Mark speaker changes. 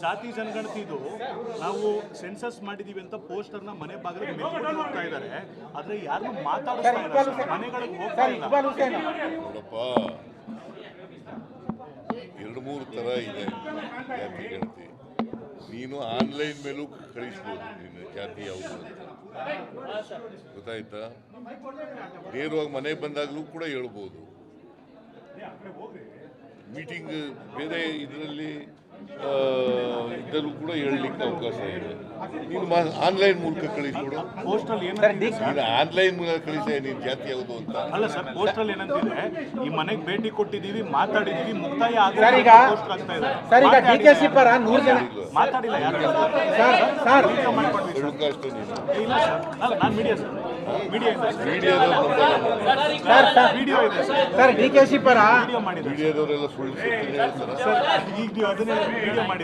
Speaker 1: ಜಾತಿ ಜನಗಣತಿದು ನಾವು ಸೆನ್ಸಸ್ ಮಾಡಿದೀವಿ ಅಂತ ಪೋಸ್ಟರ್ನ ಮನೆ ಬಾಗಿಲಿಗೆ ಮೆಚ್ಚಿಕೊಂಡು ಹೋಗ್ತಾ ಇದ್ದಾರೆ. ಆದ್ರೆ ಯಾರನ್ನು ಮಾತಾಡ್ತಾ ಇಲ್ಲ, ಮನೆಗಳಿಗೆ ಹೋಗ್ತಾ ಇಲ್ಲ.
Speaker 2: ನೋಡಪ್ಪ, 2-3 ಥರ ಇದೆ ಜಾತಿ ಗಣತಿ. ನೀನು ಆನ್ಲೈನ್ ಮೇಲೂ ಕಳಿಸ್ಬೋದು ನಿನ್ನ ಜಾತಿ ಯಾವುದು ಅಂತ, ಗೊತ್ತಾಯ್ತಾ? ನೇರವಾಗಿ ಮನೆಗೆ ಬಂದಾಗಲೂ ಕೂಡ ಹೇಳ್ಬೋದು. ಮೀಟಿಂಗ್ ಬೇರೆ ಇದರಲ್ಲಿ ಇದ್ದರೂ ಕೂಡ ಹೇಳಲಿಕ್ಕೆ ಅವಕಾಶ ಇದೆ. ನೀನು ಆನ್ಲೈನ್ ಮೂಲಕ ಕಳಿಸ್ಕೊಡು.
Speaker 1: ಪೋಸ್ಟಲ್
Speaker 2: ನೀನು ಆನ್ಲೈನ್ ಮೂಲಕ ಕಳಿಸ ನೀನು ಜಾತಿ ಯಾವುದು ಅಂತ.
Speaker 1: ಅಲ್ಲ ಸರ್, ಪೋಸ್ಟಲ್ ಏನಂತಿದೆ, ಈ ಮನೆಗೆ ಭೇಟಿ ಕೊಟ್ಟಿದ್ದೀವಿ, ಮಾತಾಡಿದೀವಿ, ಮುಕ್ತಾಯ ಪೋಸ್ಟ್ ಆಗ್ತಾ ಇದೆ.
Speaker 3: ಸರ್, ಈಗ ಡಿಕೆಶಿ ಪರ 100 ಜನ
Speaker 1: ಮಾತಾಡಿಲ್ಲ ಯಾರು
Speaker 3: ಸರ್
Speaker 2: ಹುಡುಕಾಷ್ಟು ನೀನು
Speaker 1: ಇಲ್ಲ ಸರ್. ಅಲ್ಲ, ನಾನು ಮೀಡಿಯಾ ಸರ್, ಮೀಡಿಯಾ ವಿಡಿಯೋ ಇದೆ
Speaker 3: ಸರ್ ಡಿಕೆಶಿ ಪರ
Speaker 1: ವಿಡಿಯೋ ಮಾಡಿದ್ದಾರೆ.
Speaker 2: ಮೀಡಿಯಾದವರೆಲ್ಲ ಸುಳ್ಳು ಹೇಳ್ತಾರೆ
Speaker 1: ಸರ್. ಈಗ ನೀವು ಅದನ್ನೇ ವಿಡಿಯೋ ಮಾಡಿದ್ದಾರೆ.